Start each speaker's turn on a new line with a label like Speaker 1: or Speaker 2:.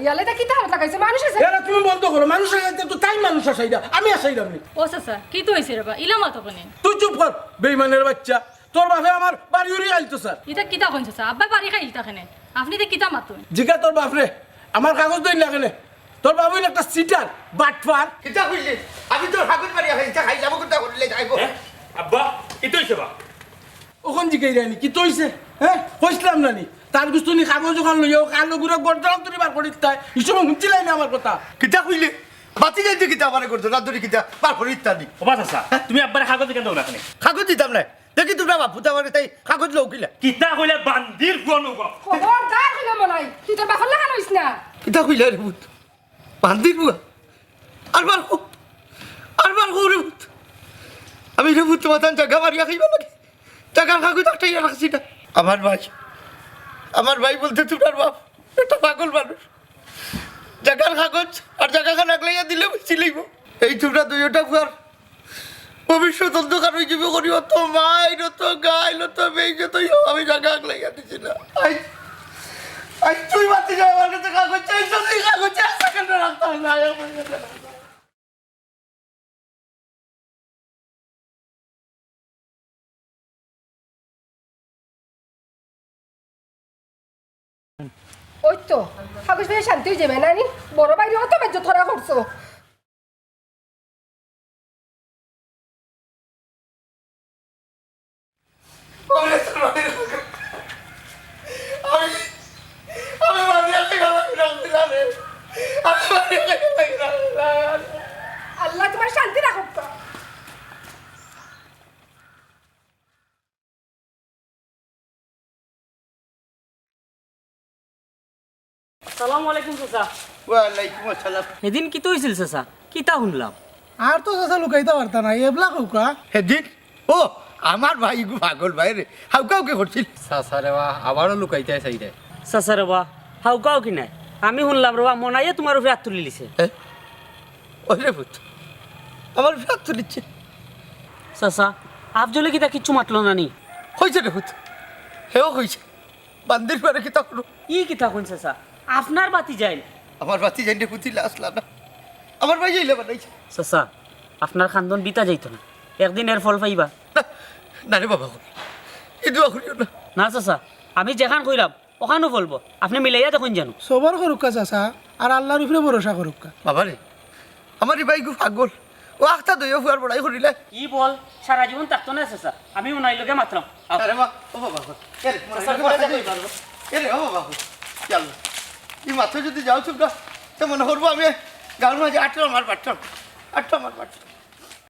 Speaker 1: ইয়ালে তা কিতা হাত লাগাইছে মানুষ আছে
Speaker 2: এরা তুমি বন্ধ করো মানুষের কাছে তো তাই মানুষ আসাইরা আমি আসাইরা আমি
Speaker 3: ও চাচা কি তো হয়েছে রে বা ইলামা তো কোনে
Speaker 2: তুই চুপ কর বেঈমানের বাচ্চা তোর বাপে আমার বাড়ি উড়ি আইতো স্যার
Speaker 3: এটা কিতা কইন চাচা আব্বা বাড়ি খাই ইটা কেনে আপনি তো কিতা মাতুন
Speaker 2: জিগা তোর বাপরে আমার কাগজ দই না কেনে তোর বাবু একটা সিটার বাটফার
Speaker 4: কিতা কইলি আমি তোর হাগুন মারিয়া খাইতা খাই যাব কোনটা করলে যাইব
Speaker 5: আব্বা কি তো হইছে বা
Speaker 2: ওখান জিগাই রানি কি তৈছে হ্যাঁ কইছিলাম নানি তার গুস্তনি কাগজ ওখান লইও কালো গুড়া গড়দাও তুই বার করিস তাই ইসব হুঁচিলাই না আমার কথা
Speaker 4: কিতা কইলি বাতি যাইতে কিতা আমারে করছো রাত কিতা পার করে ইত্যাদি
Speaker 5: ও বাস আসা তুমি আব্বার কাগজ কেন দাও না এখানে
Speaker 4: কাগজ দিতাম না দেখি তোমরা বাপু তামারে তাই কাগজ লউকিলা
Speaker 5: কিতা কইলে বান্দির কোন গো
Speaker 1: খবরদার কইলা মলাই তুই তোর বাপর লাগানো হইছ না
Speaker 4: কিতা কইলা রে ভূত বান্দির বুয়া আরবার রে ভূত আমি রে ভূত মাতান জায়গা মারিয়া খাইবা লাগে টাকার কাগজ একটাই রাখছি না আমার ভাই বলতে তোমার বাপ একটা পাগল মানুষ জায়গার কাগজ আর জায়গা খান আগলাইয়া দিলে চিলাইব এই তোমরা দুইটা ফুয়ার ভবিষ্যৎ অন্ধকার হয়ে যাবে করি অত মাইল অত গাইল অত বেইজ তো আমি জায়গা আগলাইয়া দিছি না আই তুই বাতি যাও আমার কাছে কাগজ চাইছো তুই কাগজ চাইছো কেন রাখতে না
Speaker 1: ওই তো কাগজ পেয়ে শান্তি হয়ে যাবে নানি বড় বাইরে অত বেজ্জ ধরা করছো আল্লাহ তোমার শান্তি রাখুক তো
Speaker 6: আসসালামু আলাইকুম চাচা
Speaker 4: ওয়ালাইকুম আসসালাম
Speaker 6: সেদিন কি তো হয়েছিল চাচা কিতা শুনলাম
Speaker 7: আর তো চাচা লুকাইতে পারতা না এবলা কৌকা
Speaker 4: সেদিন ও আমার ভাই পাগল ভাই রে হাউকাউকে করছিল
Speaker 8: আবারও লুকাইতে চাই রে
Speaker 6: চাচা রবা হাউকাও কি নাই আমি শুনলাম রবা মনাইয়ে তোমার উপরে হাত তুলি লিছে
Speaker 4: ওই রে ভূত আমার ফ্রাত তুলিচ্ছে
Speaker 6: চাচা আফজলে কিতা কিচ্ছু মাতলো না নি
Speaker 4: হয়েছে রে ভূত হেও হয়েছে বান্দির পরে কি তখন
Speaker 6: ই কিতা কোন চাচা আপনার বাতি যাই
Speaker 4: আমার বাতি জাইনে পুতিলে আসলাম না আমার ভাই যাইলে বানাইছে
Speaker 6: চাচা আপনার খান্দন বিতা যাইতো না একদিন এর ফল পাইবা
Speaker 4: না রে বাবা এই দোয়া করিও না
Speaker 6: না চাচা আমি যেখান কইলাম ওখানেও ফলবো আপনি মিলাইয়া দেখুন জানো
Speaker 7: সবার করুকা চাচা আর আল্লাহর উপরে ভরসা করুকা
Speaker 4: বাবা রে আমার এই ভাই গু পাগল ও আখটা দইয়া ফুয়ার বড়াই করিলে
Speaker 6: কি বল সারা জীবন থাকতো না চাচা আমি উনাই লগে মাত্রাম
Speaker 4: আরে মা ও বাবা এরে এরে ও বাবা চল এই মাথা যদি যাও চুপ না তো মনে করবো আমি গাঁর মাঝে আটটা আমার পাঠতাম